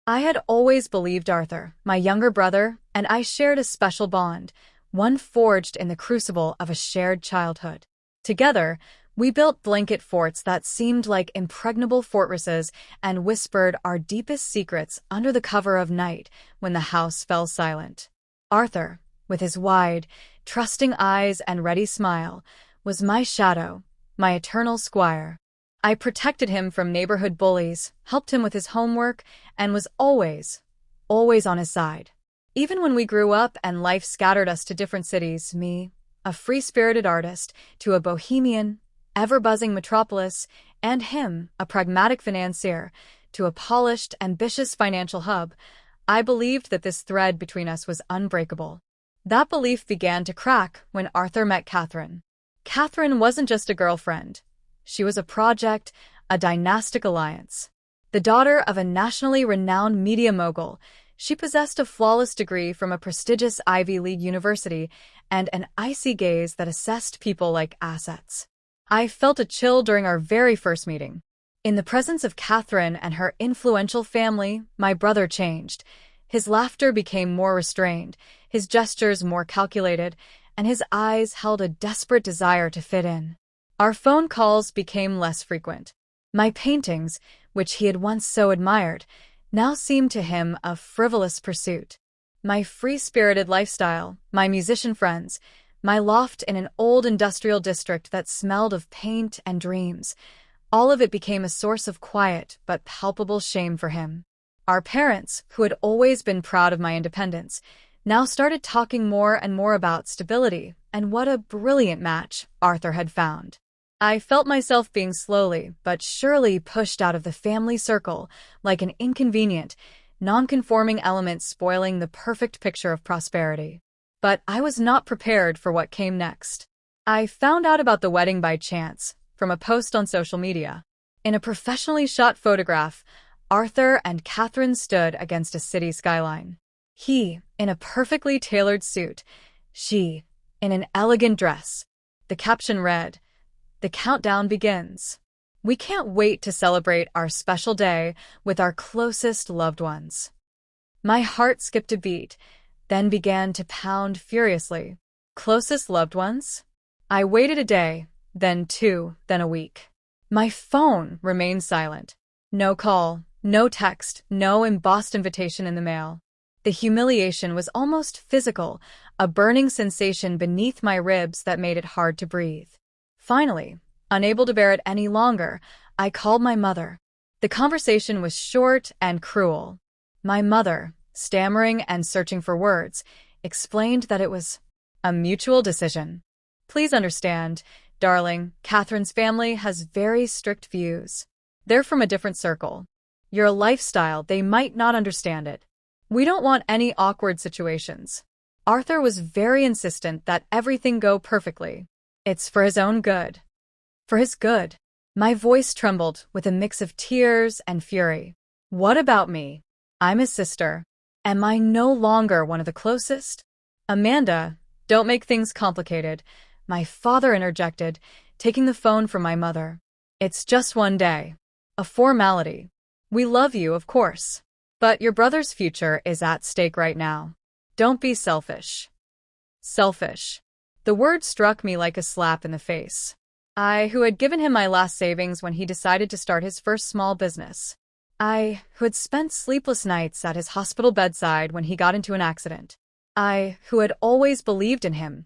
I had always believed Arthur, my younger brother, and I shared a special bond, one forged in the crucible of a shared childhood. Together, we built blanket forts that seemed like impregnable fortresses and whispered our deepest secrets under the cover of night when the house fell silent. Arthur, with his wide, trusting eyes and ready smile, was my shadow, my eternal squire. I protected him from neighborhood bullies, helped him with his homework, and was always on his side. Even when we grew up and life scattered us to different cities, me, a free-spirited artist, to a bohemian, ever-buzzing metropolis, and him, a pragmatic financier, to a polished, ambitious financial hub, I believed that this thread between us was unbreakable. That belief began to crack when Arthur met Katherine. Katherine wasn't just a girlfriend. She was a project, a dynastic alliance. The daughter of a nationally renowned media mogul, she possessed a flawless degree from a prestigious Ivy League university and an icy gaze that assessed people like assets. I felt a chill during our very first meeting. In the presence of Katherine and her influential family, my brother changed. His laughter became more restrained, his gestures more calculated, and his eyes held a desperate desire to fit in. Our phone calls became less frequent. My paintings, which he had once so admired, now seemed to him a frivolous pursuit. My free-spirited lifestyle, my musician friends, my loft in an old industrial district that smelled of paint and dreams, all of it became a source of quiet but palpable shame for him. Our parents, who had always been proud of my independence, now started talking more and more about stability and what a brilliant match Arthur had found. I felt myself being slowly but surely pushed out of the family circle like an inconvenient, non-conforming element spoiling the perfect picture of prosperity. But I was not prepared for what came next. I found out about the wedding by chance, from a post on social media. In a professionally shot photograph, Arthur and Katherine stood against a city skyline. He, in a perfectly tailored suit, she, in an elegant dress. The caption read, "The countdown begins. We can't wait to celebrate our special day with our closest loved ones." My heart skipped a beat, then began to pound furiously. Closest loved ones? I waited a day, then 2, then a week. My phone remained silent. No call, no text, no embossed invitation in the mail. The humiliation was almost physical, a burning sensation beneath my ribs that made it hard to breathe. Finally, unable to bear it any longer, I called my mother. The conversation was short and cruel. My mother, stammering and searching for words, explained that it was a mutual decision. "Please understand, darling, Katherine's family has very strict views. They're from a different circle. Your lifestyle, they might not understand it. We don't want any awkward situations." Arthur was very insistent that everything go perfectly. It's for his own good. For his good. My voice trembled with a mix of tears and fury. What about me? I'm his sister. Am I no longer one of the closest? "Amanda, don't make things complicated," my father interjected, taking the phone from my mother. "It's just one day. A formality. We love you, of course. But your brother's future is at stake right now. Don't be selfish." Selfish. The word struck me like a slap in the face. I, who had given him my last savings when he decided to start his first small business. I, who had spent sleepless nights at his hospital bedside when he got into an accident. I, who had always believed in him,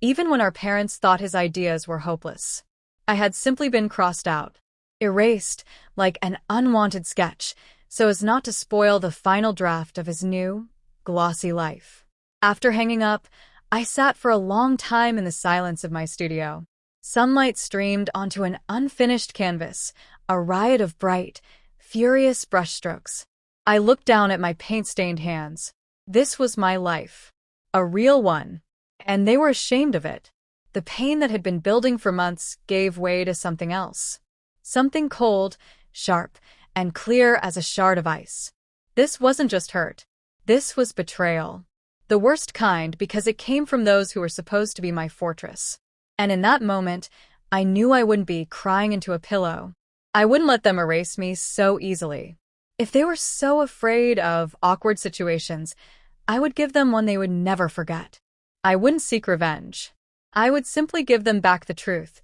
even when our parents thought his ideas were hopeless. I had simply been crossed out, erased like an unwanted sketch, so as not to spoil the final draft of his new, glossy life. After hanging up, I sat for a long time in the silence of my studio. Sunlight streamed onto an unfinished canvas, a riot of bright, furious brushstrokes. I looked down at my paint-stained hands. This was my life. A real one. And they were ashamed of it. The pain that had been building for months gave way to something else. Something cold, sharp, and clear as a shard of ice. This wasn't just hurt. This was betrayal. The worst kind because it came from those who were supposed to be my fortress. And in that moment, I knew I wouldn't be crying into a pillow. I wouldn't let them erase me so easily. If they were so afraid of awkward situations, I would give them one they would never forget. I wouldn't seek revenge. I would simply give them back the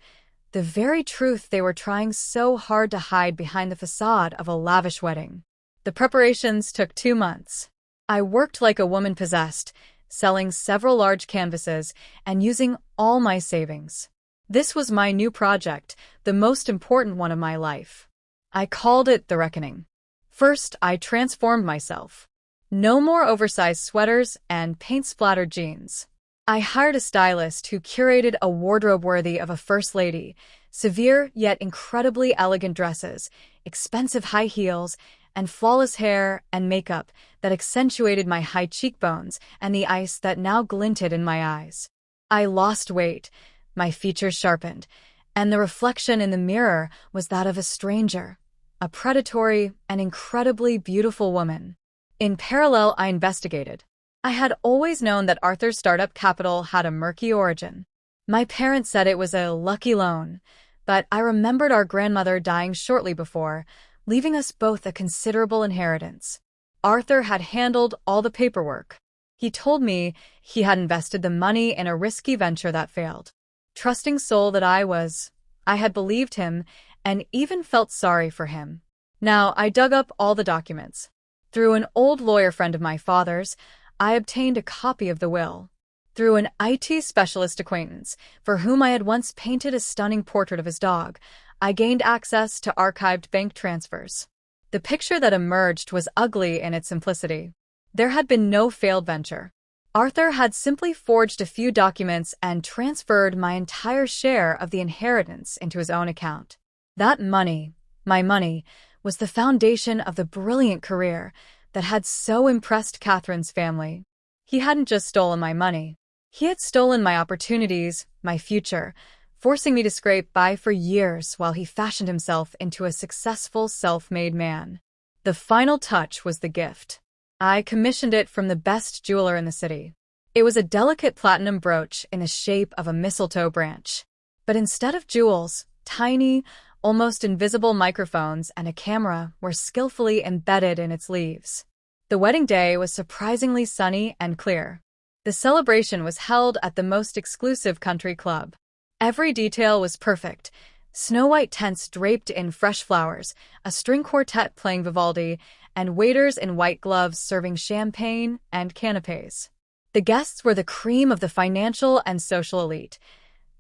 very truth they were trying so hard to hide behind the facade of a lavish wedding. The preparations took 2 months. I worked like a woman possessed, selling several large canvases and using all my savings. This was my new project, the most important one of my life. I called it the reckoning. First, I transformed myself. No more oversized sweaters and paint-splattered jeans. I hired a stylist who curated a wardrobe worthy of a first lady, severe yet incredibly elegant dresses, expensive high heels, and flawless hair and makeup that accentuated my high cheekbones and the ice that now glinted in my eyes. I lost weight, my features sharpened, and the reflection in the mirror was that of a stranger, a predatory and incredibly beautiful woman. In parallel, I investigated. I had always known that Arthur's startup capital had a murky origin. My parents said it was a lucky loan, but I remembered our grandmother dying shortly before, leaving us both a considerable inheritance. Arthur had handled all the paperwork. He told me he had invested the money in a risky venture that failed. Trusting soul that I had believed him and even felt sorry for him. Now, I dug up all the documents. Through an old lawyer friend of my father's, I obtained a copy of the will. Through an IT specialist acquaintance, for whom I had once painted a stunning portrait of his dog, I gained access to archived bank transfers. The picture that emerged was ugly in its simplicity. There had been no failed venture. Arthur had simply forged a few documents and transferred my entire share of the inheritance into his own account. That money, my money, was the foundation of the brilliant career that had so impressed Katherine's family. He hadn't just stolen my money. He had stolen my opportunities, my future, forcing me to scrape by for years while he fashioned himself into a successful self-made man. The final touch was the gift. I commissioned it from the best jeweler in the city. It was a delicate platinum brooch in the shape of a mistletoe branch. But instead of jewels, tiny, almost invisible microphones and a camera were skillfully embedded in its leaves. The wedding day was surprisingly sunny and clear. The celebration was held at the most exclusive country club. Every detail was perfect. Snow-white tents draped in fresh flowers, a string quartet playing Vivaldi, and waiters in white gloves serving champagne and canapés. The guests were the cream of the financial and social elite,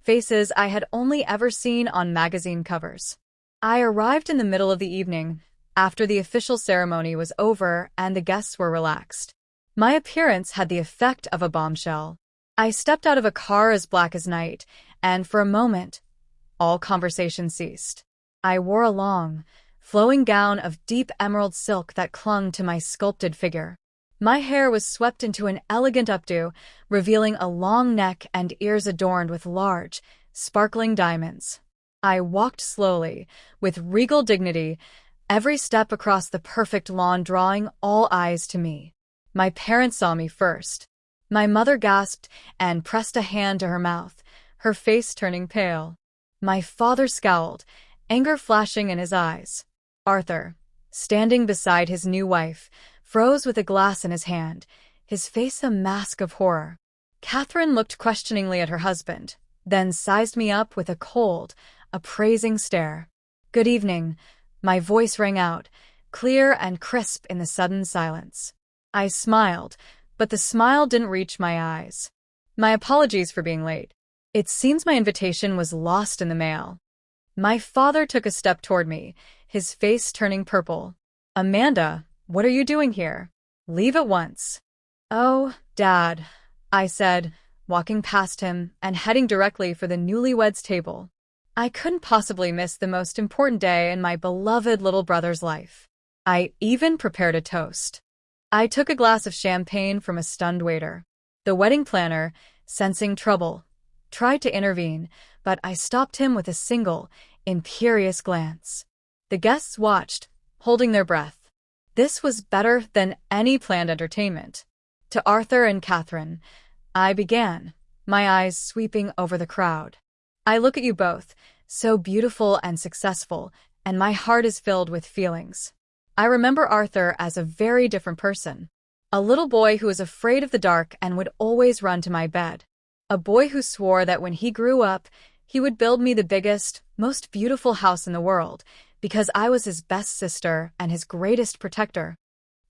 faces I had only ever seen on magazine covers. I arrived in the middle of the evening, after the official ceremony was over and the guests were relaxed. My appearance had the effect of a bombshell. I stepped out of a car as black as night, and for a moment, all conversation ceased. I wore a long, flowing gown of deep emerald silk that clung to my sculpted figure. My hair was swept into an elegant updo, revealing a long neck and ears adorned with large, sparkling diamonds. I walked slowly, with regal dignity, every step across the perfect lawn drawing all eyes to me. My parents saw me first. My mother gasped and pressed a hand to her mouth, her face turning pale. My father scowled, anger flashing in his eyes. Arthur, standing beside his new wife, froze with a glass in his hand, his face a mask of horror. Katherine looked questioningly at her husband, then sized me up with a cold, appraising stare. "Good evening," my voice rang out, clear and crisp in the sudden silence. I smiled, but the smile didn't reach my eyes. "My apologies for being late. It seems my invitation was lost in the mail." My father took a step toward me, his face turning purple. "Amanda, what are you doing here? Leave at once." "Oh, Dad," I said, walking past him and heading directly for the newlyweds' table. I couldn't possibly miss the most important day in my beloved little brother's life. I even prepared a toast. I took a glass of champagne from a stunned waiter. The wedding planner, sensing trouble, tried to intervene, but I stopped him with a single, imperious glance. The guests watched, holding their breath. This was better than any planned entertainment. To Arthur and Katherine, I began, my eyes sweeping over the crowd. "I look at you both, so beautiful and successful, and my heart is filled with feelings. I remember Arthur as a very different person. A little boy who was afraid of the dark and would always run to my bed. A boy who swore that when he grew up, he would build me the biggest, most beautiful house in the world, because I was his best sister and his greatest protector.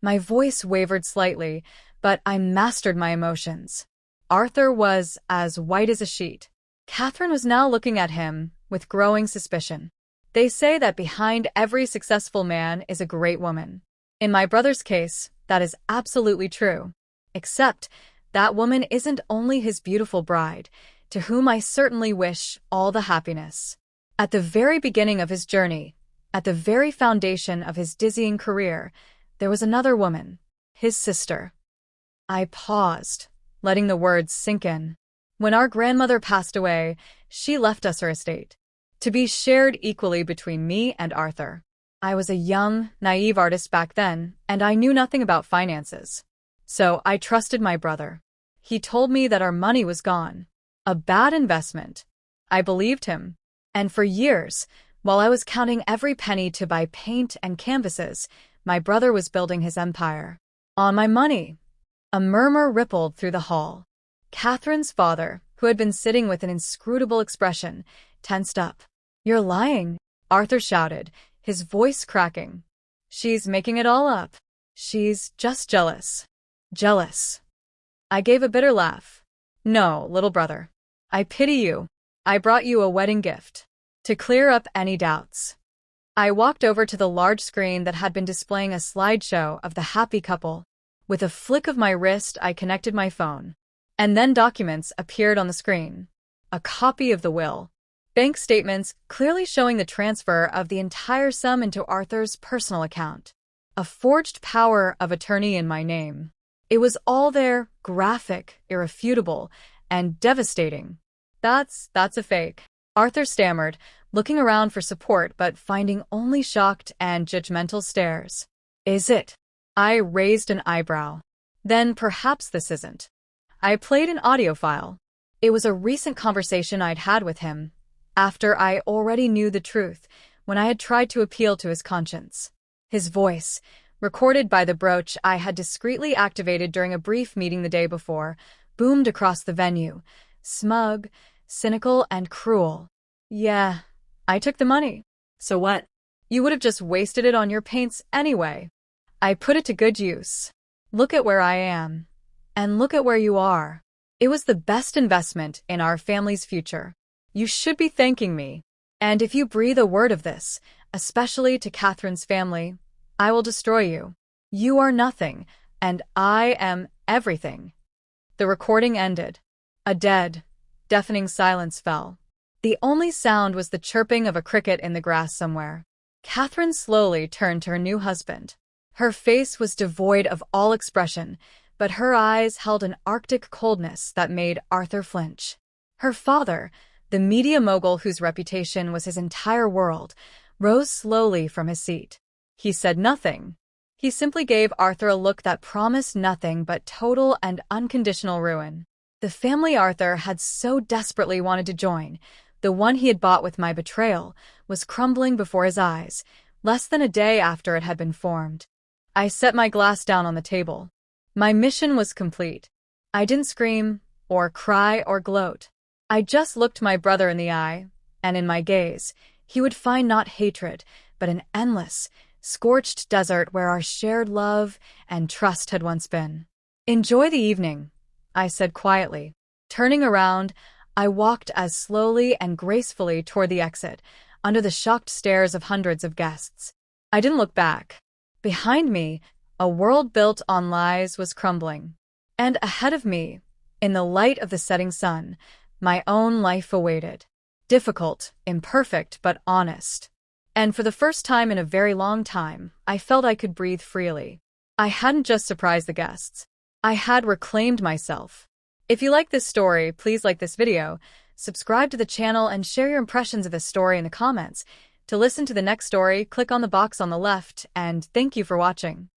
My voice wavered slightly, but I mastered my emotions. Arthur was as white as a sheet. Katherine was now looking at him with growing suspicion. They say that behind every successful man is a great woman. In my brother's case, that is absolutely true. Except that woman isn't only his beautiful bride, to whom I certainly wish all the happiness. At the very beginning of his journey, at the very foundation of his dizzying career, there was another woman, his sister. I paused, letting the words sink in. When our grandmother passed away, she left us her estate, to be shared equally between me and Arthur. I was a young, naive artist back then, and I knew nothing about finances. So I trusted my brother. He told me that our money was gone. A bad investment. I believed him. And for years, while I was counting every penny to buy paint and canvases, my brother was building his empire. On my money. A murmur rippled through the hall. Katherine's father, who had been sitting with an inscrutable expression, tensed up. "You're lying," Arthur shouted, his voice cracking. "She's making it all up. She's just jealous." Jealous. I gave a bitter laugh. "No, little brother. I pity you. I brought you a wedding gift. To clear up any doubts." I walked over to the large screen that had been displaying a slideshow of the happy couple. With a flick of my wrist, I connected my phone. And then documents appeared on the screen. A copy of the will. Bank statements clearly showing the transfer of the entire sum into Arthur's personal account. A forged power of attorney in my name. It was all there, graphic, irrefutable, and devastating. That's a fake," Arthur stammered, looking around for support but finding only shocked and judgmental stares. "Is it?" I raised an eyebrow. "Then perhaps this isn't." I played an audio file. It was a recent conversation I'd had with him, after I already knew the truth, when I had tried to appeal to his conscience. His voice, recorded by the brooch I had discreetly activated during a brief meeting the day before, boomed across the venue, smug, cynical, and cruel. "Yeah, I took the money. So what? You would have just wasted it on your paints anyway. I put it to good use. Look at where I am. And look at where you are. It was the best investment in our family's future. You should be thanking me. And if you breathe a word of this, especially to Katherine's family, I will destroy you. You are nothing, and I am everything." The recording ended. A dead, deafening silence fell. The only sound was the chirping of a cricket in the grass somewhere. Katherine slowly turned to her new husband. Her face was devoid of all expression, but her eyes held an arctic coldness that made Arthur flinch. Her father, the media mogul whose reputation was his entire world, rose slowly from his seat. He said nothing. He simply gave Arthur a look that promised nothing but total and unconditional ruin. The family Arthur had so desperately wanted to join, the one he had bought with my betrayal, was crumbling before his eyes, less than a day after it had been formed. I set my glass down on the table. My mission was complete. I didn't scream, or cry, or gloat. I just looked my brother in the eye, and in my gaze, he would find not hatred, but an endless, scorched desert where our shared love and trust had once been. "Enjoy the evening," I said quietly. Turning around, I walked as slowly and gracefully toward the exit, under the shocked stares of hundreds of guests. I didn't look back. Behind me, a world built on lies was crumbling. And ahead of me, in the light of the setting sun, my own life awaited. Difficult, imperfect, but honest. And for the first time in a very long time, I felt I could breathe freely. I hadn't just surprised the guests. I had reclaimed myself. If you like this story, please like this video, subscribe to the channel, and share your impressions of this story in the comments. To listen to the next story, click on the box on the left, and thank you for watching.